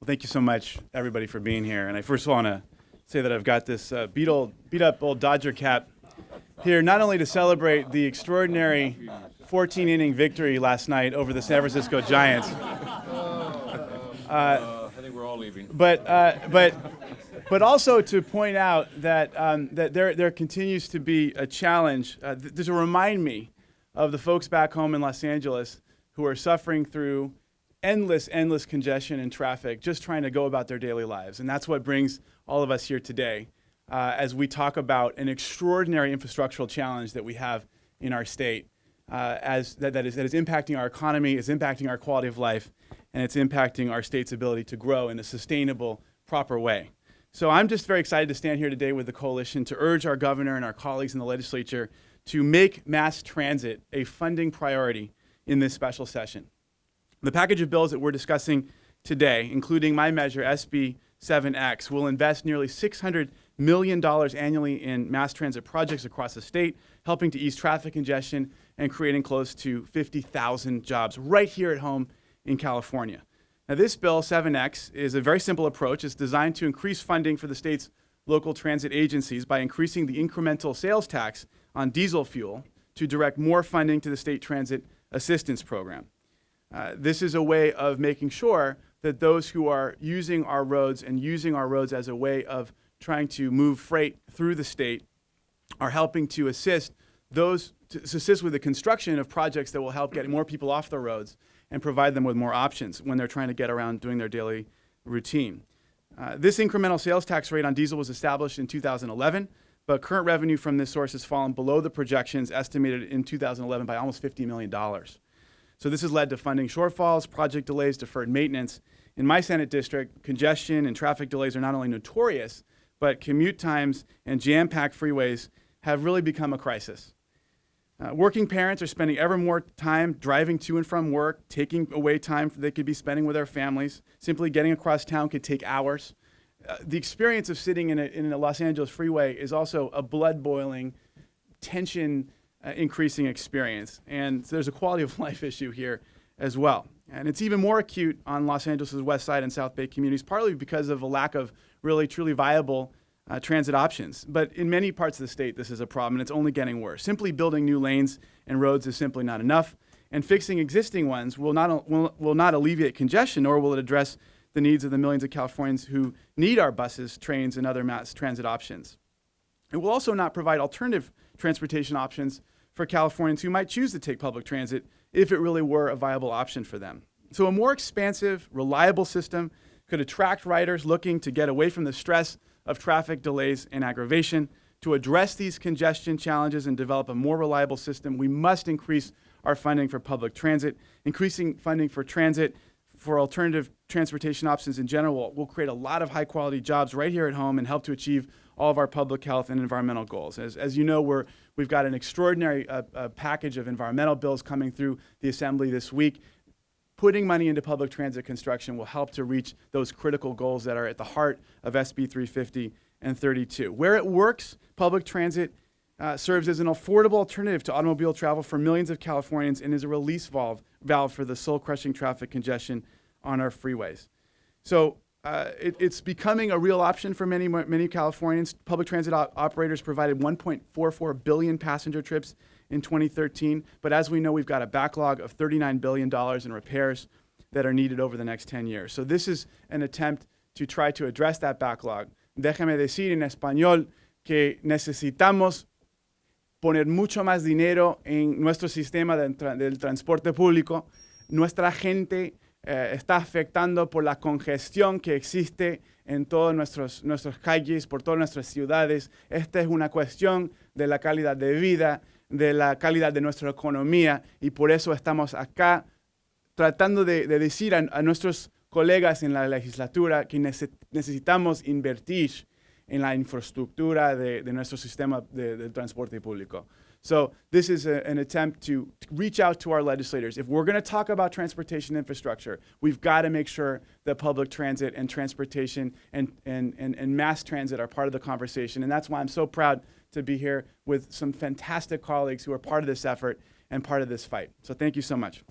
Well, thank you so much, everybody, for being here. And I first want to say that I've got this beat up old Dodger cap here, not only to celebrate the extraordinary 14-inning victory last night over the San Francisco Giants. I think we're all leaving. But also to point out that that there continues to be a challenge. To remind me of the folks back home in Los Angeles who are suffering through endless congestion and traffic, just trying to go about their daily lives. And that's what brings all of us here today as we talk about an extraordinary infrastructural challenge that we have in our state, that is impacting our economy, is impacting our quality of life, and it's impacting our state's ability to grow in a sustainable, proper way. So I'm just very excited to stand here today with the coalition to urge our governor and our colleagues in the legislature to make mass transit a funding priority in this special session. The package of bills that we're discussing today, including my measure, SB 7X, will invest nearly $600 million annually in mass transit projects across the state, helping to ease traffic congestion and creating close to 50,000 jobs right here at home in California. Now, this bill, 7X, is a very simple approach. It's designed to increase funding for the state's local transit agencies by increasing the incremental sales tax on diesel fuel to direct more funding to the State Transit Assistance Program. This is a way of making sure that those who are using our roads and using our roads as a way of trying to move freight through the state are helping to assist with the construction of projects that will help get more people off the roads and provide them with more options when they're trying to get around doing their daily routine. This incremental sales tax rate on diesel was established in 2011, but current revenue from this source has fallen below the projections estimated in 2011 by almost $50 million. So this has led to funding shortfalls, project delays, deferred maintenance. In my Senate district, congestion and traffic delays are not only notorious, but commute times and jam-packed freeways have really become a crisis. Working parents are spending ever more time driving to and from work, taking away time they could be spending with their families. Simply getting across town could take hours. The experience of sitting in a Los Angeles freeway is also a blood-boiling, tension-increasing experience. And so there's a quality of life issue here as well. And it's even more acute on Los Angeles' West Side and South Bay communities, partly because of a lack of really, truly viable transit options. But in many parts of the state, this is a problem, and it's only getting worse. Simply building new lanes and roads is simply not enough, and fixing existing ones will not alleviate congestion, nor will it address the needs of the millions of Californians who need our buses, trains, and other mass transit options. It will also not provide alternative transportation options for Californians who might choose to take public transit if it really were a viable option for them. So a more expansive, reliable system could attract riders looking to get away from the stress of traffic delays and aggravation. To address these congestion challenges and develop a more reliable system, we must increase our funding for public transit. Increasing funding for transit, for alternative transportation options in general, will create a lot of high-quality jobs right here at home and help to achieve all of our public health and environmental goals. As you know, we've got an extraordinary package of environmental bills coming through the Assembly this week. Putting money into public transit construction will help to reach those critical goals that are at the heart of SB 350 and 32. Where it works, public transit serves as an affordable alternative to automobile travel for millions of Californians and is a release valve for the soul-crushing traffic congestion on our freeways. So it's becoming a real option for many Californians. Public transit operators provided 1.44 billion passenger trips in 2013, but as we know, we've got a backlog of $39 billion in repairs that are needed over the next 10 years. So this is an attempt to try to address that backlog. Déjame decir en español que necesitamos poner mucho más dinero en nuestro sistema del transporte público. Nuestra gente está afectando por la congestión que existe en todas nuestras calles, por todas nuestras ciudades. Esta es una cuestión de la calidad de vida, de la calidad de nuestra economía, y por eso estamos acá tratando de decir a nuestros colegas en la legislatura que necesitamos invertir en la infraestructura de nuestro sistema del transporte público. So this is an attempt to reach out to our legislators. If we're going to talk about transportation infrastructure, we've got to make sure that public transit and transportation and mass transit are part of the conversation. And that's why I'm so proud to be here with some fantastic colleagues who are part of this effort and part of this fight. So thank you so much.